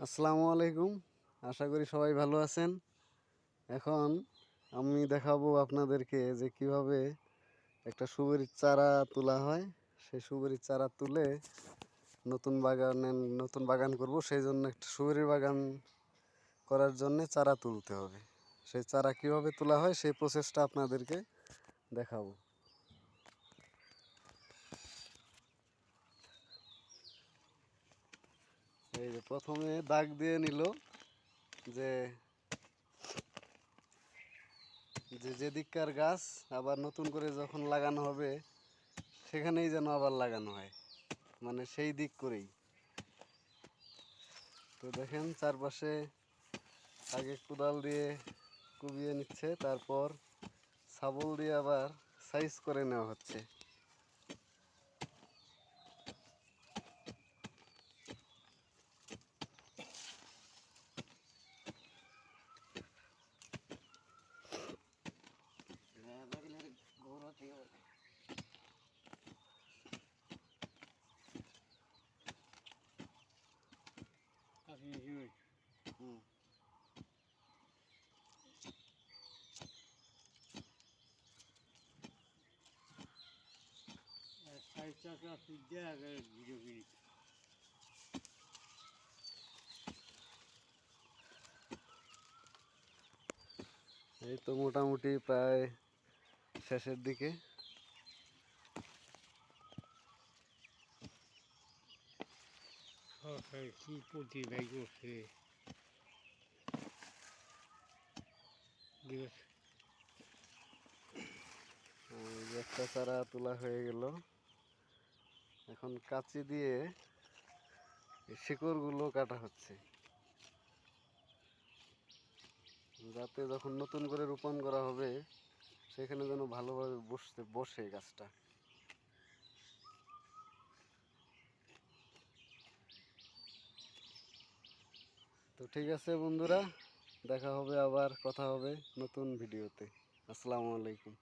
আসসালামু আলাইকুম। আশা করি সবাই ভালো আছেন। এখন আমি দেখাবো আপনাদেরকে যে কিভাবে একটা সুপারির চারা তোলা হয়। সেই সুপারির চারা তুলে নতুন বাগান করব, সেই জন্য একটা সুপারির বাগান করার জন্যে চারা তুলতে হবে। সেই চারা কিভাবে তোলা হয় সেই প্রসেসটা আপনাদেরকে দেখাবো। এই যে প্রথমে দাগ দিয়ে নিল যে যেদিককার গাছ আবার নতুন করে যখন লাগানো হবে সেখানেই যেন আবার লাগানো হয়, মানে সেই দিক করেই। তো দেখেন চারপাশে আগে কোদাল দিয়ে কুবিয়ে নিচ্ছে, তারপর শাবল দিয়ে আবার সাইজ করে নেওয়া হচ্ছে। এই তো মোটামুটি প্রায় শেষের দিকে। কি প্রতিভাই করছে একটা চারা তোলা হয়ে গেল। এখন কাঁচি দিয়ে শিকড়গুলো কাটা হচ্ছে, যাতে যখন নতুন করে রোপণ করা হবে সেখানে যেন ভালোভাবে বসে গাছটা। তো ঠিক আছে বন্ধুরা, দেখা হবে, আবার কথা হবে নতুন ভিডিওতে। আসসালামু আলাইকুম।